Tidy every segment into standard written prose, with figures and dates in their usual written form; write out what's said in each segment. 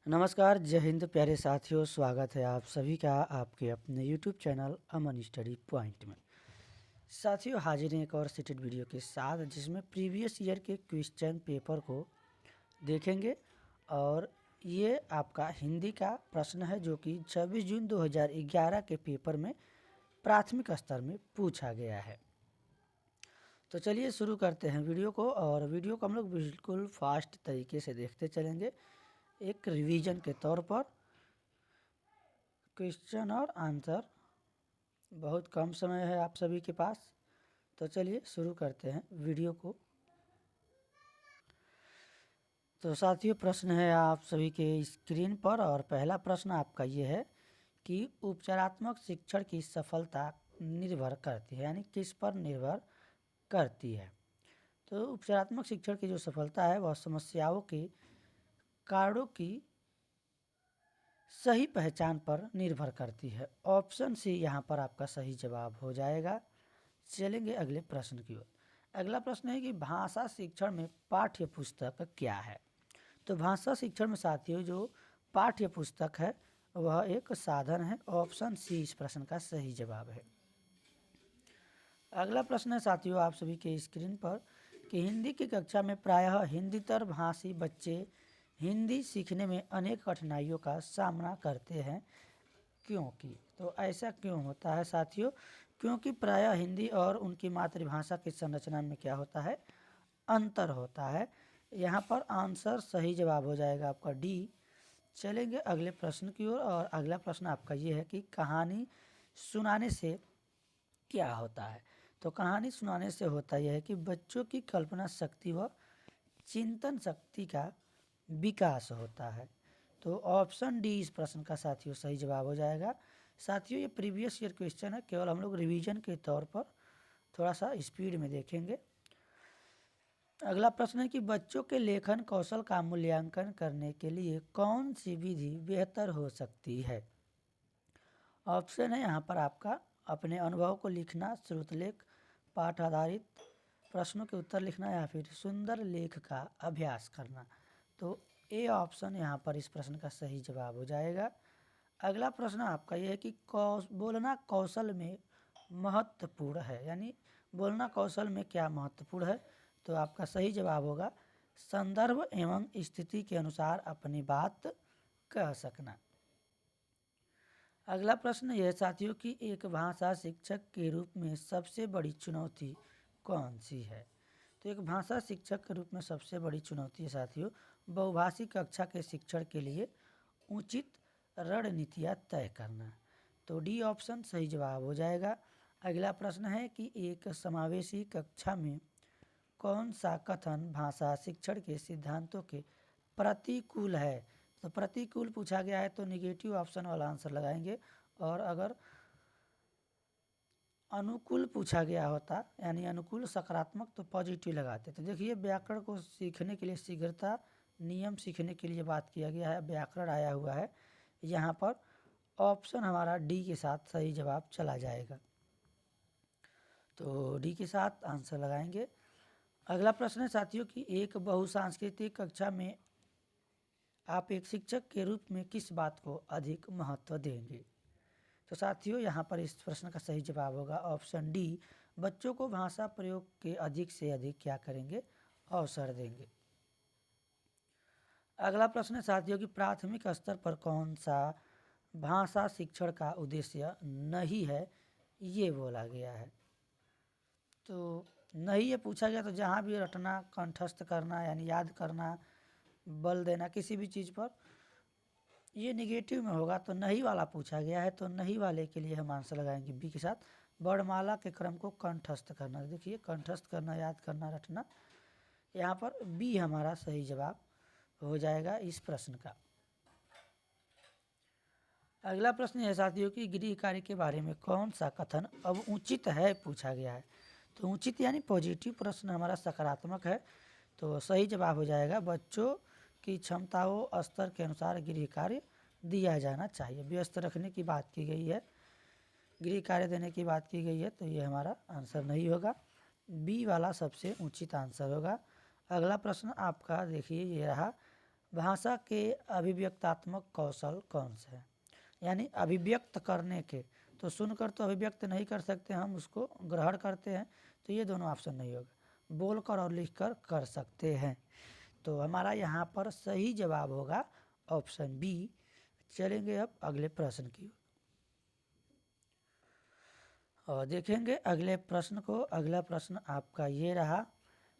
नमस्कार, जय हिंद प्यारे साथियों। स्वागत है आप सभी का आपके अपने YouTube चैनल अमन स्टडी पॉइंट में। साथियों, हाजिर हैं एक और सेटेड वीडियो के साथ जिसमें प्रीवियस ईयर के क्वेश्चन पेपर को देखेंगे। और ये आपका हिंदी का प्रश्न है जो कि 26 जून 2011 के पेपर में प्राथमिक स्तर में पूछा गया है। तो चलिए शुरू करते हैं वीडियो को। और वीडियो को हम लोग बिल्कुल फास्ट तरीके से देखते चलेंगे, एक रिवीजन के तौर पर। क्वेश्चन और आंसर बहुत कम समय है आप सभी के पास, तो चलिए शुरू करते हैं वीडियो को। तो साथियों, प्रश्न है आप सभी के स्क्रीन पर और पहला प्रश्न आपका ये है कि उपचारात्मक शिक्षण की सफलता निर्भर करती है, यानी किस पर निर्भर करती है। तो उपचारात्मक शिक्षण की जो सफलता है वह समस्याओं के कारणों की सही पहचान पर निर्भर करती है। ऑप्शन सी यहाँ पर आपका सही जवाब हो जाएगा। चलेंगे अगले प्रश्न की ओर। अगला प्रश्न है कि भाषा शिक्षण में पाठ्य पुस्तक क्या है। तो भाषा शिक्षण में साथियों जो पाठ्य पुस्तक है वह एक साधन है। ऑप्शन सी इस प्रश्न का सही जवाब है। अगला प्रश्न है साथियों आप सभी के स्क्रीन पर कि हिंदी की कक्षा में प्रायः हिंदीतर भाषी बच्चे हिंदी सीखने में अनेक कठिनाइयों का सामना करते हैं, क्योंकि। तो ऐसा क्यों होता है साथियों? क्योंकि प्रायः हिंदी और उनकी मातृभाषा की संरचना में क्या होता है, अंतर होता है। यहाँ पर आंसर सही जवाब हो जाएगा आपका डी। चलेंगे अगले प्रश्न की ओर। और अगला प्रश्न आपका ये है कि कहानी सुनाने से क्या होता है। तो कहानी सुनाने से होता यह है कि बच्चों की कल्पना शक्ति व चिंतन शक्ति का विकास होता है। तो ऑप्शन डी इस प्रश्न का साथियों सही जवाब हो जाएगा। साथियों ये प्रीवियस ईयर क्वेश्चन है, केवल हम लोग रिवीजन के तौर पर थोड़ा सा स्पीड में देखेंगे। अगला प्रश्न है कि बच्चों के लेखन कौशल का मूल्यांकन करने के लिए कौन सी विधि बेहतर हो सकती है। ऑप्शन है यहाँ पर आपका अपने अनुभव को लिखना, श्रुतलेख, पाठ आधारित प्रश्नों के उत्तर लिखना या फिर सुंदर लेख का अभ्यास करना। तो ए ऑप्शन यहाँ पर इस प्रश्न का सही जवाब हो जाएगा। अगला प्रश्न आपका यह है कि बोलना कौशल में महत्वपूर्ण है, यानी बोलना कौशल में क्या महत्वपूर्ण है। तो आपका सही जवाब होगा संदर्भ एवं स्थिति के अनुसार अपनी बात कह सकना। अगला प्रश्न यह साथियों कि एक भाषा शिक्षक के रूप में सबसे बड़ी चुनौती कौन सी है। तो एक भाषा शिक्षक के रूप में सबसे बड़ी चुनौती है साथियों बहुभाषी कक्षा के शिक्षण के लिए उचित रणनीतियाँ तय करना। तो डी ऑप्शन सही जवाब हो जाएगा। अगला प्रश्न है कि एक समावेशी कक्षा में कौन सा कथन भाषा शिक्षण के सिद्धांतों के प्रतिकूल है। तो प्रतिकूल पूछा गया है तो निगेटिव ऑप्शन वाला आंसर लगाएंगे, और अगर अनुकूल पूछा गया होता यानी अनुकूल सकारात्मक तो पॉजिटिव लगाते। तो देखिए व्याकरण को सीखने के लिए शीघ्रता नियम सीखने के लिए बात किया गया है, व्याकरण आया हुआ है यहाँ पर। ऑप्शन हमारा डी के साथ सही जवाब चला जाएगा, तो डी के साथ आंसर लगाएंगे। अगला प्रश्न है साथियों कि एक बहुसांस्कृतिक कक्षा में आप एक शिक्षक के रूप में किस बात को अधिक महत्व देंगे। तो साथियों यहाँ पर इस प्रश्न का सही जवाब होगा ऑप्शन डी, बच्चों को भाषा प्रयोग के अधिक से अधिक क्या करेंगे, अवसर देंगे। अगला प्रश्न है साथियों कि प्राथमिक स्तर पर कौन सा भाषा शिक्षण का उद्देश्य नहीं है, ये बोला गया है। तो नहीं ये पूछा गया, तो जहाँ भी रटना, कंठस्थ करना यानी याद करना, बल देना किसी भी चीज़ पर, ये निगेटिव में होगा। तो नहीं वाला पूछा गया है, तो नहीं वाले के लिए हम आंसर लगाएंगे बी के साथ, वर्णमाला के क्रम को कंठस्थ करना। देखिए कंठस्थ करना, याद करना, रटना, यहाँ पर बी हमारा सही जवाब हो जाएगा इस प्रश्न का। अगला प्रश्न है साथियों कि गृह कार्य के बारे में कौन सा कथन अब उचित है पूछा गया है। तो उचित यानी पॉजिटिव प्रश्न हमारा सकारात्मक है, तो सही जवाब हो जाएगा बच्चों की क्षमताओं स्तर के अनुसार गृह कार्य दिया जाना चाहिए। व्यस्त रखने की बात की गई है, गृह कार्य देने की बात की गई है, तो ये हमारा आंसर नहीं होगा, बी वाला सबसे उचित आंसर होगा। अगला प्रश्न आपका देखिए ये रहा, भाषा के अभिव्यक्तात्मक कौशल कौन से हैं? यानी अभिव्यक्त करने के, तो सुनकर तो अभिव्यक्त नहीं कर सकते, हम उसको ग्रहण करते हैं, तो ये दोनों ऑप्शन नहीं होगा। बोलकर और लिखकर कर सकते हैं, तो हमारा यहाँ पर सही जवाब होगा ऑप्शन बी। चलेंगे अब अगले प्रश्न की और देखेंगे अगले प्रश्न को। अगला प्रश्न आपका ये रहा,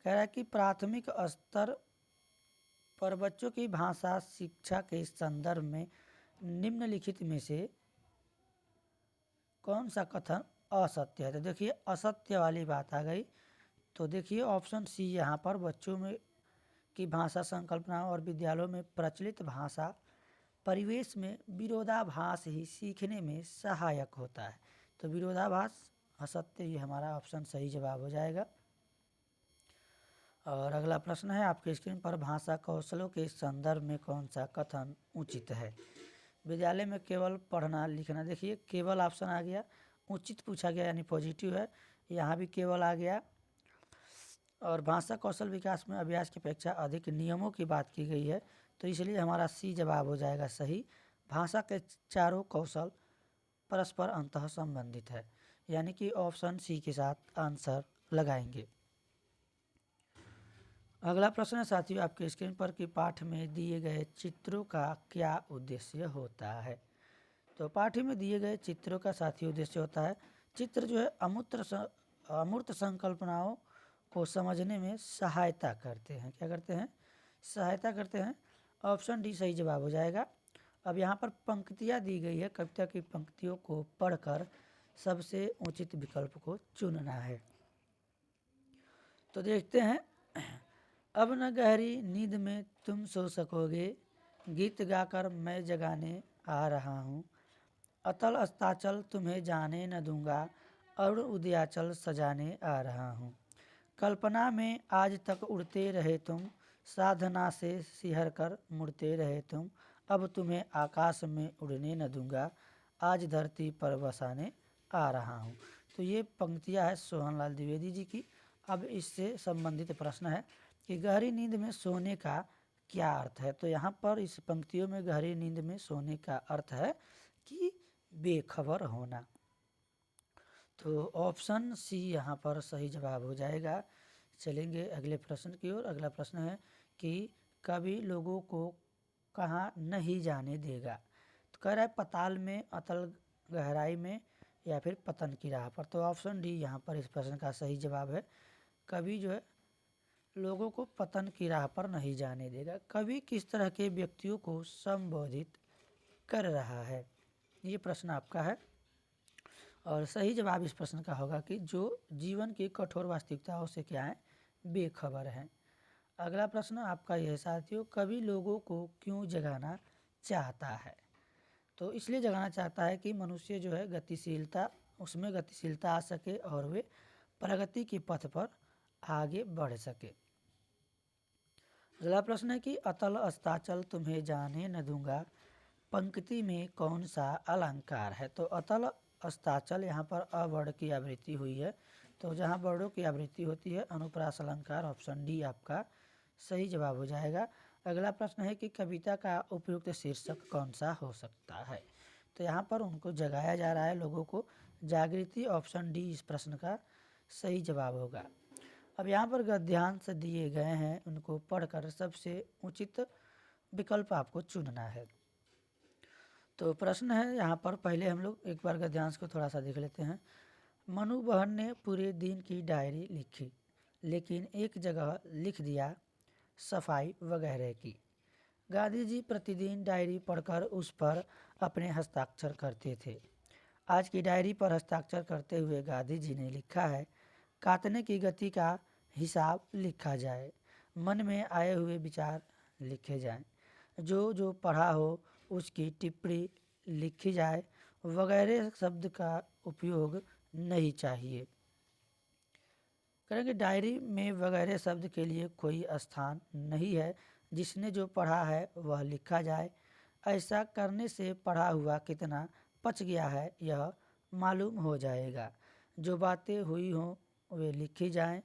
कह रहा है कि प्राथमिक स्तर पर बच्चों की भाषा शिक्षा के संदर्भ में निम्नलिखित में से कौन सा कथन असत्य है? तो देखिए असत्य वाली बात आ गई, तो देखिए ऑप्शन सी यहाँ पर बच्चों में की भाषा संकल्पनाओं और विद्यालयों में प्रचलित भाषा परिवेश में विरोधाभास ही सीखने में सहायक होता है। तो विरोधाभास असत्य, ये हमारा ऑप्शन सही जवाब हो जाएगा। और अगला प्रश्न है आपके स्क्रीन पर, भाषा कौशलों के संदर्भ में कौन सा कथन उचित है? विद्यालय में केवल पढ़ना लिखना, देखिए केवल ऑप्शन आ गया, उचित पूछा गया यानी पॉजिटिव है, यहाँ भी केवल आ गया। और भाषा कौशल विकास में अभ्यास की अपेक्षा अधिक नियमों की बात की गई है, तो इसलिए हमारा सी जवाब हो जाएगा सही। भाषा के चारों कौशल परस्पर अंतः संबंधित है, यानी कि ऑप्शन सी के साथ आंसर लगाएंगे। अगला प्रश्न है साथियों आपके स्क्रीन पर कि पाठ में दिए गए चित्रों का क्या उद्देश्य होता है? तो पाठ में दिए गए चित्रों का साथियों उद्देश्य होता है, चित्र जो है अमूर्त संकल्पनाओं को समझने में सहायता करते हैं। क्या करते हैं? सहायता करते हैं। ऑप्शन डी सही जवाब हो जाएगा। अब यहाँ पर पंक्तियाँ दी गई है, कविता की पंक्तियों को पढ़कर सबसे उचित विकल्प को चुनना है। तो देखते हैं, अब न गहरी नींद में तुम सो सकोगे, गीत गाकर मैं जगाने आ रहा हूँ, अतल अस्ताचल तुम्हें जाने न दूंगा, और उदयाचल सजाने आ रहा हूँ, कल्पना में आज तक उड़ते रहे तुम, साधना से सिहर कर मुड़ते रहे तुम, अब तुम्हें आकाश में उड़ने न दूंगा, आज धरती पर बसाने आ रहा हूँ। तो ये पंक्तियाँ है सोहनलाल द्विवेदी जी की। अब इससे संबंधित प्रश्न है कि गहरी नींद में सोने का क्या अर्थ है? तो यहाँ पर इस पंक्तियों में गहरी नींद में सोने का अर्थ है कि बेखबर होना। तो ऑप्शन सी यहाँ पर सही जवाब हो जाएगा। चलेंगे अगले प्रश्न की ओर। अगला प्रश्न है कि कवि लोगों को कहाँ नहीं जाने देगा? तो कह रहा है पताल में, अतल गहराई में, या फिर पतन की राह पर। तो ऑप्शन डी यहाँ पर इस प्रश्न का सही जवाब है। कवि जो है लोगों को पतन की राह पर नहीं जाने देगा। कवि किस तरह के व्यक्तियों को संबोधित कर रहा है, ये प्रश्न आपका है। और सही जवाब इस प्रश्न का होगा कि जो जीवन की कठोर वास्तविकताओं से क्या है, बेखबर हैं। अगला प्रश्न आपका यह साथियों, कवि लोगों को क्यों जगाना चाहता है? तो इसलिए जगाना चाहता है कि मनुष्य जो है गतिशीलता, उसमें गतिशीलता आ सके और वे प्रगति के पथ पर आगे बढ़ सके। अगला प्रश्न है कि अतल अस्ताचल तुम्हें जाने न दूंगा पंक्ति में कौन सा अलंकार है? तो अतल अस्ताचल यहाँ पर अवर्ण की आवृत्ति हुई है, तो जहाँ वर्णों की आवृत्ति होती है अनुप्रास अलंकार, ऑप्शन डी आपका सही जवाब हो जाएगा। अगला प्रश्न है कि कविता का उपयुक्त शीर्षक कौन सा हो सकता है? तो यहाँ पर उनको जगाया जा रहा है, लोगों को जागृति, ऑप्शन डी इस प्रश्न का सही जवाब होगा। अब यहाँ पर गद्यांश दिए गए हैं, उनको पढ़कर सबसे उचित विकल्प आपको चुनना है। तो प्रश्न है यहाँ पर, पहले हम लोग एक बार गद्यांश को थोड़ा सा देख लेते हैं। मनु बहन ने पूरे दिन की डायरी लिखी, लेकिन एक जगह लिख दिया सफाई वगैरह की। गांधी जी प्रतिदिन डायरी पढ़कर उस पर अपने हस्ताक्षर करते थे। आज की डायरी पर हस्ताक्षर करते हुए गांधी जी ने लिखा है, काटने की गति का हिसाब लिखा जाए, मन में आए हुए विचार लिखे जाएं, जो जो पढ़ा हो उसकी टिप्पणी लिखी जाए, वगैरह शब्द का उपयोग नहीं चाहिए। करेंगे डायरी में वगैरह शब्द के लिए कोई स्थान नहीं है, जिसने जो पढ़ा है वह लिखा जाए। ऐसा करने से पढ़ा हुआ कितना पच गया है यह मालूम हो जाएगा। जो बातें हुई हों वे लिखी जाएं।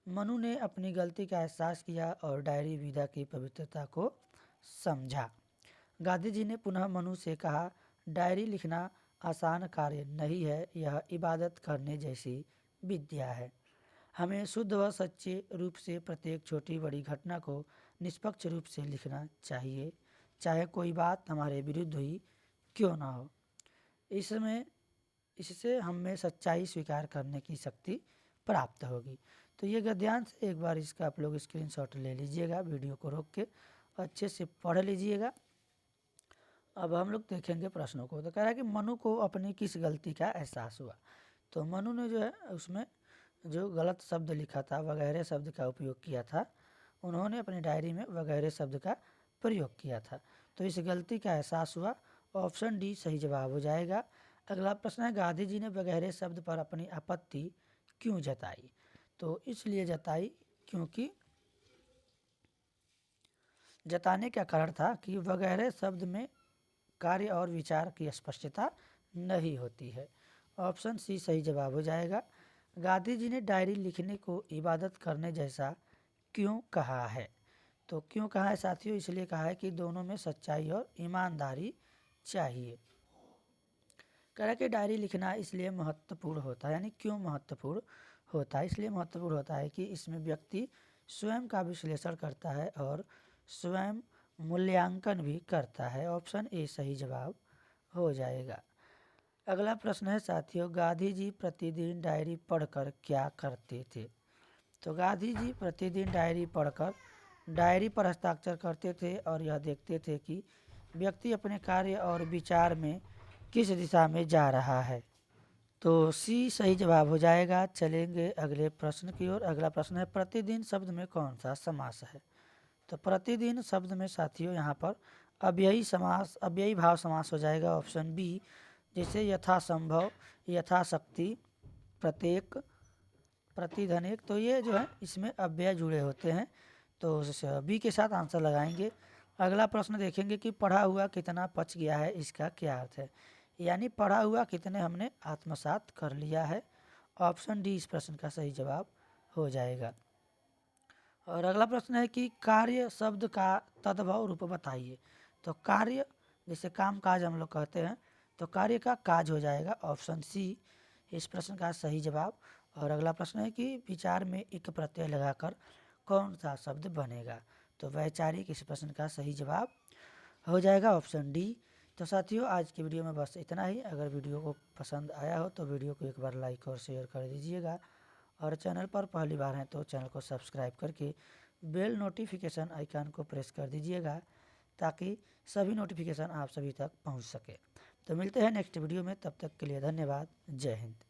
मनु ने अपनी गलती का एहसास किया और डायरी विधा की पवित्रता को समझा। गांधी जी ने पुनः मनु से कहा, डायरी लिखना आसान कार्य नहीं है, यह इबादत करने जैसी विद्या है। हमें शुद्ध व सच्चे रूप से प्रत्येक छोटी बड़ी घटना को निष्पक्ष रूप से लिखना चाहिए, चाहे कोई बात हमारे विरुद्ध हुई क्यों ना हो। इससे हमें सच्चाई स्वीकार करने की शक्ति प्राप्त होगी। तो ये गद्यांश एक बार इसका आप लोग स्क्रीनशॉट ले लीजिएगा, वीडियो को रोक के अच्छे से पढ़ लीजिएगा। अब हम लोग देखेंगे प्रश्नों को। तो कह रहा है कि मनु को अपनी किस गलती का एहसास हुआ। तो मनु ने जो है उसमें जो गलत शब्द लिखा था, वगैरह शब्द का उपयोग किया था, उन्होंने अपनी डायरी में वगैरह शब्द का प्रयोग किया था। तो इस गलती का एहसास हुआ, ऑप्शन डी सही जवाब हो जाएगा। अगला प्रश्न है, गांधी जी ने वगैरह शब्द पर अपनी आपत्ति क्यों जताई। तो इसलिए जताई क्योंकि जताने का कारण था कि वगैरह शब्द में कार्य और विचार की स्पष्टता नहीं होती है। ऑप्शन सी सही जवाब हो जाएगा। गांधी जी ने डायरी लिखने को इबादत करने जैसा क्यों कहा है। तो क्यों कहा है साथियों, इसलिए कहा है कि दोनों में सच्चाई और ईमानदारी चाहिए। कह रहा है कि डायरी लिखना इसलिए महत्वपूर्ण होता है, यानी क्यों महत्वपूर्ण होता है, इसलिए महत्वपूर्ण होता है कि इसमें व्यक्ति स्वयं का विश्लेषण करता है और स्वयं मूल्यांकन भी करता है। ऑप्शन ए सही जवाब हो जाएगा। अगला प्रश्न है साथियों, गांधी जी प्रतिदिन डायरी पढ़कर क्या करते थे। तो गांधी जी प्रतिदिन डायरी पढ़कर डायरी पर हस्ताक्षर करते थे और यह देखते थे कि व्यक्ति अपने कार्य और विचार में किस दिशा में जा रहा है। तो सी सही जवाब हो जाएगा। चलेंगे अगले प्रश्न की ओर। अगला प्रश्न है, प्रतिदिन शब्द में कौन सा समास है। तो प्रतिदिन शब्द में साथियों यहाँ पर अव्ययी समास, अव्ययी भाव समास हो जाएगा। ऑप्शन बी, जैसे यथासंभव, यथाशक्ति, प्रत्येक, प्रतिधनिक। तो ये जो है इसमें अव्यय जुड़े होते हैं, तो बी के साथ आंसर लगाएंगे। अगला प्रश्न देखेंगे कि पढ़ा हुआ कितना पच गया है, इसका क्या अर्थ है। यानी पढ़ा हुआ कितने हमने आत्मसात कर लिया है। ऑप्शन डी इस प्रश्न का सही जवाब हो जाएगा। और अगला प्रश्न है कि कार्य शब्द का तद्भव रूप बताइए। तो कार्य जैसे काम काज हम लोग कहते हैं, तो कार्य का काज हो जाएगा। ऑप्शन सी इस प्रश्न का सही जवाब। और अगला प्रश्न है कि विचार में एक प्रत्यय लगाकर कौन सा शब्द बनेगा। तो वैचारिक इस प्रश्न का सही जवाब हो जाएगा। Option D. तो साथियों आज की वीडियो में बस इतना ही। अगर वीडियो को पसंद आया हो तो वीडियो को एक बार लाइक और शेयर कर दीजिएगा, और चैनल पर पहली बार हैं तो चैनल को सब्सक्राइब करके बेल नोटिफिकेशन आइकन को प्रेस कर दीजिएगा, ताकि सभी नोटिफिकेशन आप सभी तक पहुंच सके। तो मिलते हैं नेक्स्ट वीडियो में, तब तक के लिए धन्यवाद। जय हिंद।